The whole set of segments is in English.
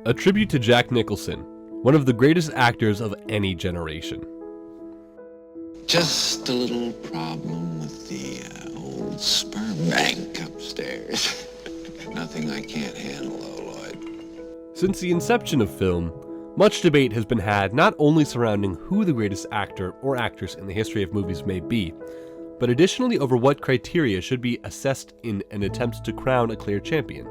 A tribute to Jack Nicholson, one of the greatest actors of any generation. Just a little problem with the old sperm bank upstairs. Nothing I can't handle, though, Lloyd. Since the inception of film, much debate has been had not only surrounding who the greatest actor or actress in the history of movies may be, but additionally over what criteria should be assessed in an attempt to crown a clear champion.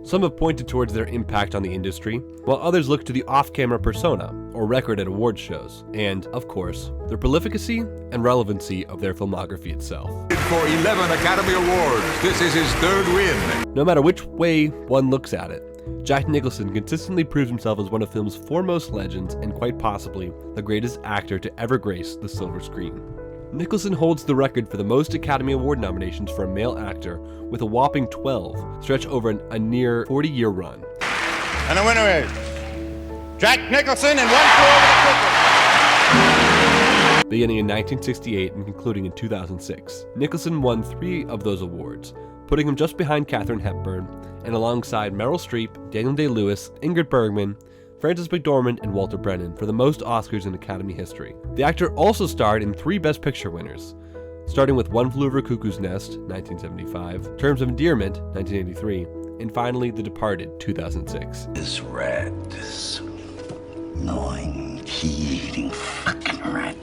Some have pointed towards their impact on the industry, while others look to the off-camera persona, or record at award shows, and, of course, the prolificacy and relevancy of their filmography itself. For 11 Academy Awards, this is his third win. No matter which way one looks at it, Jack Nicholson consistently proves himself as one of film's foremost legends and quite possibly the greatest actor to ever grace the silver screen. Nicholson holds the record for the most Academy Award nominations for a male actor, with a whopping 12, stretched over a near 40-year run. And the winner is Jack Nicholson in One Flew Over the Cuckoo's. Beginning in 1968 and concluding in 2006, Nicholson won 3 of those awards, putting him just behind Katharine Hepburn, and alongside Meryl Streep, Daniel Day-Lewis, Ingrid Bergman, Frances McDormand, and Walter Brennan for the most Oscars in Academy history. The actor also starred in 3 Best Picture winners, starting with One Flew Over the Cuckoo's Nest, 1975, Terms of Endearment, 1983, and finally The Departed, 2006. This rat, this gnawing, key-eating fucking rat.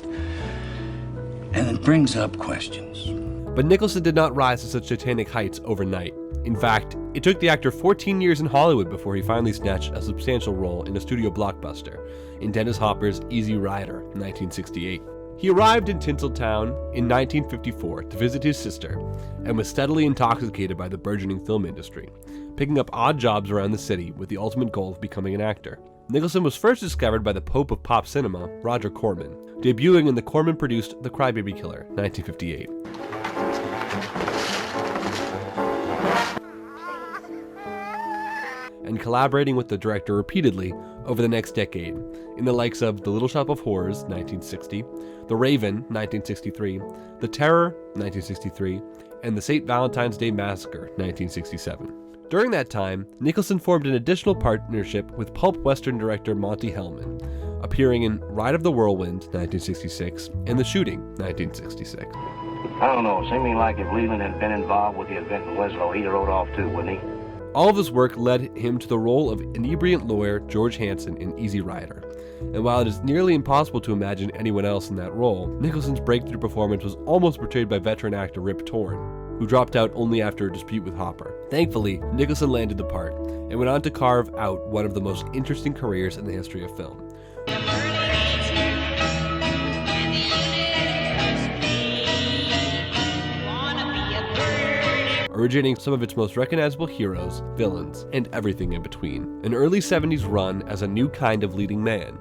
And it brings up questions. But Nicholson did not rise to such titanic heights overnight. In fact, it took the actor 14 years in Hollywood before he finally snatched a substantial role in a studio blockbuster, in Dennis Hopper's Easy Rider, 1968. He arrived in Tinseltown in 1954 to visit his sister, and was steadily intoxicated by the burgeoning film industry, picking up odd jobs around the city with the ultimate goal of becoming an actor. Nicholson was first discovered by the Pope of pop cinema, Roger Corman, debuting in the Corman-produced The Crybaby Killer, 1958. And collaborating with the director repeatedly over the next decade, in the likes of The Little Shop of Horrors, 1960, The Raven, 1963, The Terror, 1963, and The St. Valentine's Day Massacre, 1967. During that time, Nicholson formed an additional partnership with pulp western director Monte Hellman, appearing in Ride of the Whirlwind, 1966, and The Shooting, 1966. I don't know, it seemed like if Leland had been involved with the event in Weslow, he'd have rode off too, wouldn't he? All of his work led him to the role of inebriant lawyer George Hanson in Easy Rider, and while it is nearly impossible to imagine anyone else in that role, Nicholson's breakthrough performance was almost portrayed by veteran actor Rip Torn, who dropped out only after a dispute with Hopper. Thankfully, Nicholson landed the part, and went on to carve out one of the most interesting careers in the history of film. Originating some of its most recognizable heroes, villains, and everything in between. An early 70s run as a new kind of leading man.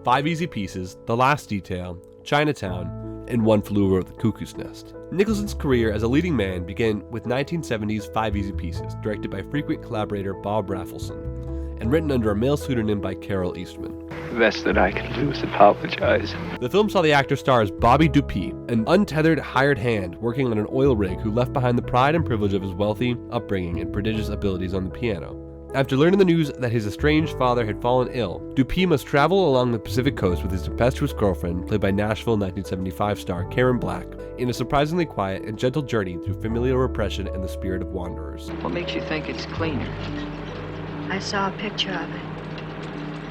5 Easy Pieces, The Last Detail, Chinatown, and One Flew Over the Cuckoo's Nest. Nicholson's career as a leading man began with 1970's 5 Easy Pieces, directed by frequent collaborator Bob Rafelson, and written under a male pseudonym by Carol Eastman. The best that I can do is apologize. The film saw the actor star as Bobby Dupuy, an untethered hired hand working on an oil rig who left behind the pride and privilege of his wealthy upbringing and prodigious abilities on the piano. After learning the news that his estranged father had fallen ill, Dupuy must travel along the Pacific coast with his tempestuous girlfriend, played by Nashville 1975 star Karen Black, in a surprisingly quiet and gentle journey through familial repression and the spirit of wanderers. What makes you think it's cleaner? I saw a picture of it.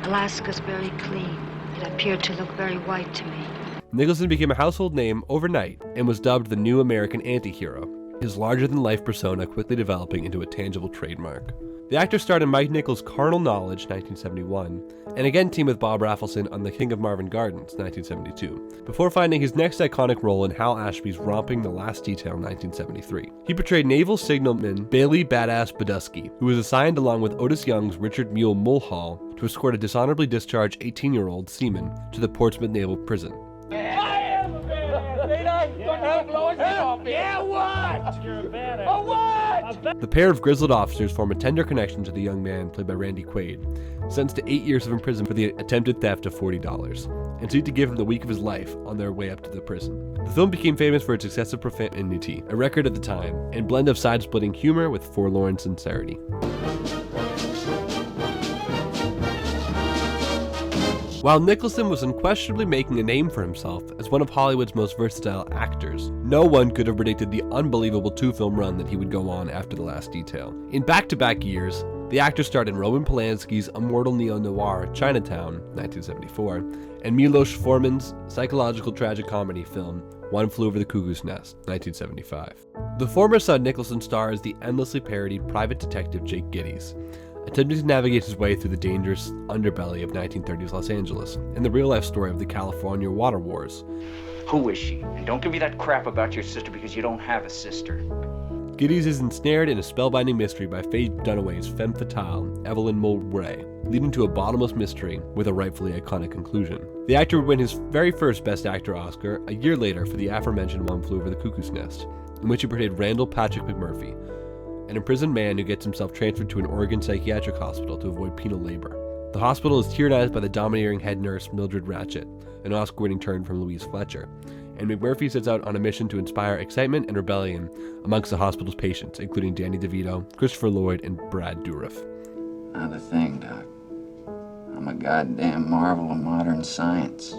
Alaska's very clean. It appeared to look very white to me. Nicholson became a household name overnight and was dubbed the new American anti-hero, his larger-than-life persona quickly developing into a tangible trademark. The actor starred in Mike Nichols' Carnal Knowledge, 1971, and again teamed with Bob Rafelson on The King of Marvin Gardens, 1972, before finding his next iconic role in Hal Ashby's romping The Last Detail, 1973. He portrayed naval signalman Bailey Badass Badusky, who was assigned along with Otis Young's Richard Mule Mulhall to escort a dishonorably discharged 18-year-old seaman to the Portsmouth Naval Prison. I am a The pair of grizzled officers form a tender connection to the young man, played by Randy Quaid, sentenced to 8 years of imprisonment for the attempted theft of $40, and seek to give him the week of his life on their way up to the prison. The film became famous for its excessive profanity, a record at the time, and blend of side-splitting humor with forlorn sincerity. While Nicholson was unquestionably making a name for himself as one of Hollywood's most versatile actors, no one could have predicted the unbelievable two-film run that he would go on after The Last Detail. In back-to-back years, the actor starred in Roman Polanski's immortal neo-noir Chinatown, 1974, and Milos Forman's psychological tragic comedy film One Flew Over the Cuckoo's Nest, 1975. The former saw Nicholson star as the endlessly parodied private detective Jake Gittes, attempting to navigate his way through the dangerous underbelly of 1930s Los Angeles and the real-life story of the California water wars. Who is she? And don't give me that crap about your sister because you don't have a sister. Gittes is ensnared in a spellbinding mystery by Faye Dunaway's femme fatale, Evelyn Mulray, leading to a bottomless mystery with a rightfully iconic conclusion. The actor would win his very first Best Actor Oscar a year later for the aforementioned One Flew Over the Cuckoo's Nest, in which he portrayed Randall Patrick McMurphy, an imprisoned man who gets himself transferred to an Oregon psychiatric hospital to avoid penal labor. The hospital is tyrannized by the domineering head nurse Mildred Ratchet, an Oscar-winning turn from Louise Fletcher, and McMurphy sets out on a mission to inspire excitement and rebellion amongst the hospital's patients, including Danny DeVito, Christopher Lloyd, and Brad Dourif. Not a thing, Doc. I'm a goddamn marvel of modern science.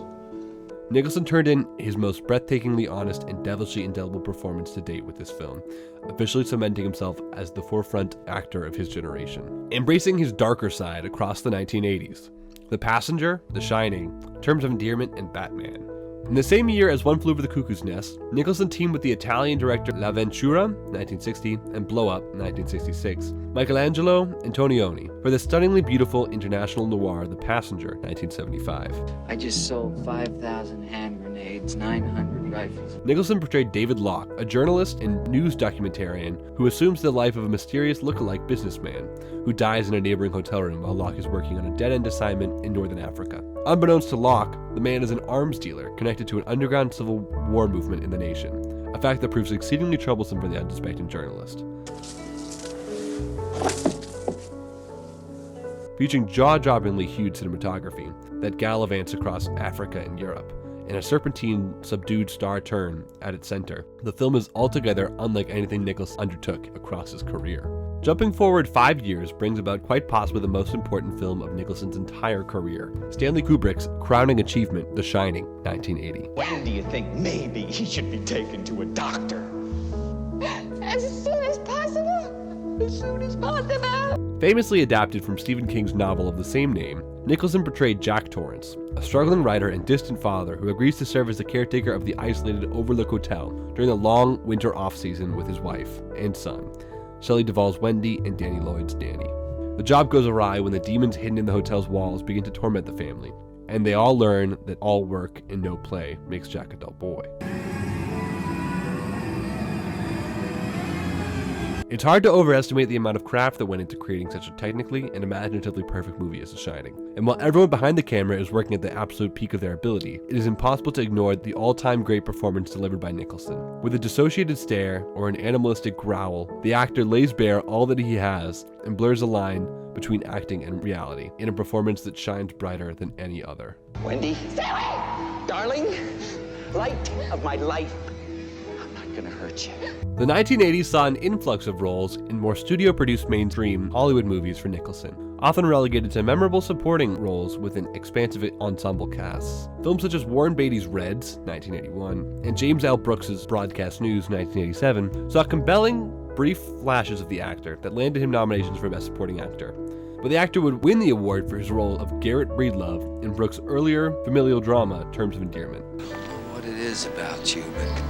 Nicholson turned in his most breathtakingly honest and devilishly indelible performance to date with this film, officially cementing himself as the forefront actor of his generation. Embracing his darker side across the 1980s, The Passenger, The Shining, Terms of Endearment, and Batman. In the same year as One Flew Over the Cuckoo's Nest, Nicholson teamed with the Italian director L'Avventura, 1960, and Blow Up, 1966, Michelangelo Antonioni, for the stunningly beautiful international noir The Passenger, 1975. I just sold 5,000 hand grenades, 900 rifles. Nicholson portrayed David Locke, a journalist and news documentarian who assumes the life of a mysterious look-alike businessman who dies in a neighboring hotel room while Locke is working on a dead-end assignment in northern Africa. Unbeknownst to Locke, the man is an arms dealer connected to an underground civil war movement in the nation, a fact that proves exceedingly troublesome for the unsuspecting journalist. Featuring jaw-droppingly huge cinematography that gallivants across Africa and Europe, and a serpentine, subdued star turn at its center, the film is altogether unlike anything Nicholson undertook across his career. Jumping forward 5 years brings about quite possibly the most important film of Nicholson's entire career, Stanley Kubrick's crowning achievement, The Shining, 1980. When do you think maybe he should be taken to a doctor? As soon as possible. As soon as possible. Famously adapted from Stephen King's novel of the same name, Nicholson portrayed Jack Torrance, a struggling writer and distant father who agrees to serve as the caretaker of the isolated Overlook Hotel during the long winter off-season with his wife and son, Shelley Duvall's Wendy and Danny Lloyd's Danny. The job goes awry when the demons hidden in the hotel's walls begin to torment the family, and they all learn that all work and no play makes Jack a dull boy. It's hard to overestimate the amount of craft that went into creating such a technically and imaginatively perfect movie as The Shining. And while everyone behind the camera is working at the absolute peak of their ability, it is impossible to ignore the all-time great performance delivered by Nicholson. With a dissociated stare or an animalistic growl, the actor lays bare all that he has and blurs the line between acting and reality in a performance that shines brighter than any other. Wendy, stay away! Darling, light of my life. Gonna hurt you. The 1980s saw an influx of roles in more studio-produced mainstream Hollywood movies for Nicholson, often relegated to memorable supporting roles within expansive ensemble casts. Films such as Warren Beatty's Reds, 1981, and James L. Brooks's Broadcast News, 1987, saw compelling, brief flashes of the actor that landed him nominations for Best Supporting Actor. But the actor would win the award for his role of Garrett Breedlove in Brooks' earlier familial drama, Terms of Endearment. I don't know what it is about you, but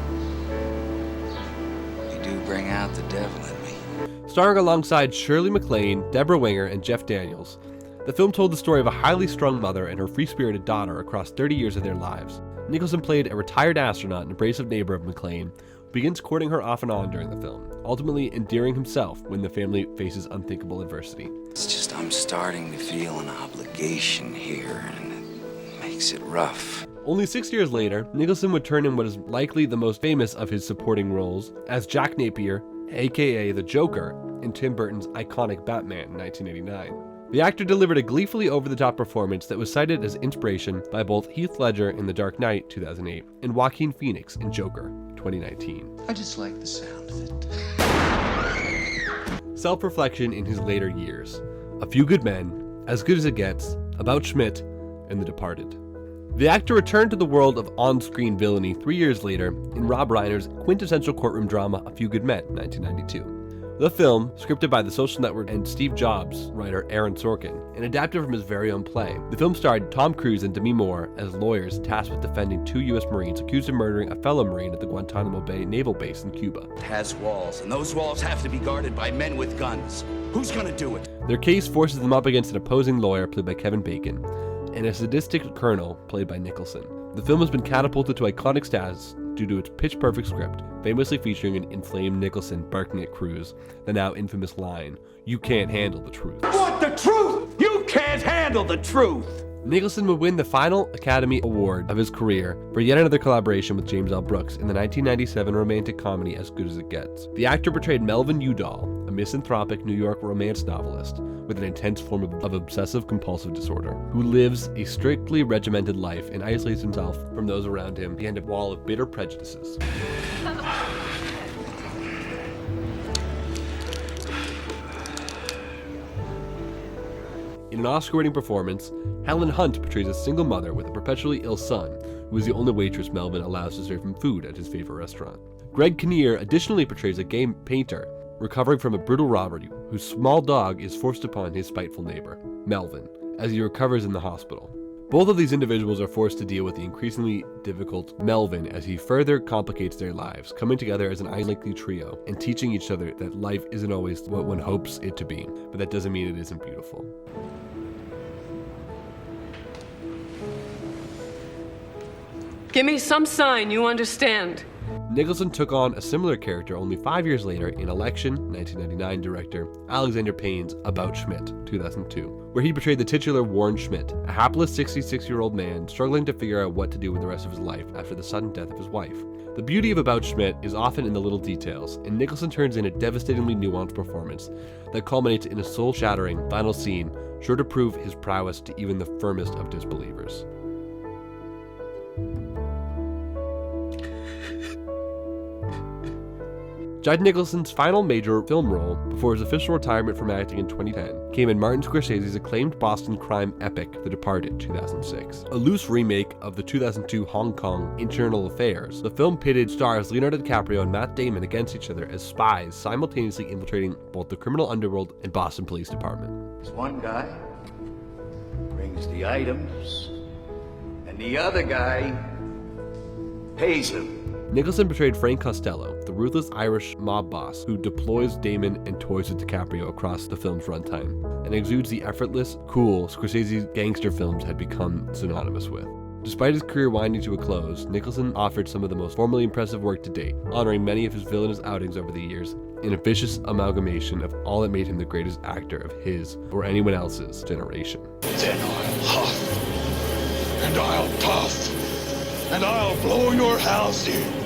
do bring out the devil in me. Starring alongside Shirley MacLaine, Deborah Winger, and Jeff Daniels, the film told the story of a highly strung mother and her free-spirited daughter across 30 years of their lives. Nicholson played a retired astronaut and abrasive neighbor of MacLaine, who begins courting her off and on during the film, ultimately endearing himself when the family faces unthinkable adversity. It's just I'm starting to feel an obligation here, and it makes it rough. Only 6 years later, Nicholson would turn in what is likely the most famous of his supporting roles as Jack Napier, aka the Joker, in Tim Burton's iconic Batman in 1989. The actor delivered a gleefully over-the-top performance that was cited as inspiration by both Heath Ledger in The Dark Knight 2008 and Joaquin Phoenix in Joker 2019. I just like the sound of it. Self-reflection in his later years. A Few Good Men, As Good as It Gets, About Schmidt, and The Departed. The actor returned to the world of on-screen villainy 3 years later in Rob Reiner's quintessential courtroom drama A Few Good Men, 1992. The film, scripted by The Social Network and Steve Jobs writer Aaron Sorkin, and adapted from his very own play. The film starred Tom Cruise and Demi Moore as lawyers tasked with defending 2 U.S. Marines accused of murdering a fellow Marine at the Guantanamo Bay naval base in Cuba. It has walls, and those walls have to be guarded by men with guns. Who's gonna do it? Their case forces them up against an opposing lawyer played by Kevin Bacon, and a sadistic colonel played by Nicholson. The film has been catapulted to iconic status due to its pitch-perfect script, famously featuring an inflamed Nicholson barking at Cruise the now infamous line, "You can't handle the truth." What, the truth? You can't handle the truth! Nicholson would win the final Academy Award of his career for yet another collaboration with James L. Brooks in the 1997 romantic comedy As Good as It Gets. The actor portrayed Melvin Udall, a misanthropic New York romance novelist with an intense form of obsessive-compulsive disorder, who lives a strictly regimented life and isolates himself from those around him behind a wall of bitter prejudices. In an Oscar-winning performance, Helen Hunt portrays a single mother with a perpetually ill son, who is the only waitress Melvin allows to serve him food at his favorite restaurant. Greg Kinnear additionally portrays a gay painter recovering from a brutal robbery, whose small dog is forced upon his spiteful neighbor, Melvin, as he recovers in the hospital. Both of these individuals are forced to deal with the increasingly difficult Melvin as he further complicates their lives, coming together as an unlikely trio and teaching each other that life isn't always what one hopes it to be, but that doesn't mean it isn't beautiful. Give me some sign you understand. Nicholson took on a similar character only 5 years later in Election, 1999 director Alexander Payne's About Schmidt, 2002, where he portrayed the titular Warren Schmidt, a hapless 66-year-old man struggling to figure out what to do with the rest of his life after the sudden death of his wife. The beauty of About Schmidt is often in the little details, and Nicholson turns in a devastatingly nuanced performance that culminates in a soul-shattering final scene sure to prove his prowess to even the firmest of disbelievers. Jack Nicholson's final major film role before his official retirement from acting in 2010 came in Martin Scorsese's acclaimed Boston crime epic The Departed, 2006. A loose remake of the 2002 Hong Kong Internal Affairs, the film pitted stars Leonardo DiCaprio and Matt Damon against each other as spies simultaneously infiltrating both the criminal underworld and Boston Police Department. This one guy brings the items, and the other guy pays them. Nicholson portrayed Frank Costello, the ruthless Irish mob boss who deploys Damon and toys with DiCaprio across the film's runtime, and exudes the effortless, cool Scorsese's gangster films had become synonymous with. Despite his career winding to a close, Nicholson offered some of the most formally impressive work to date, honoring many of his villainous outings over the years in a vicious amalgamation of all that made him the greatest actor of his or anyone else's generation. Then I'll huff, and I'll puff, and I'll blow your house in.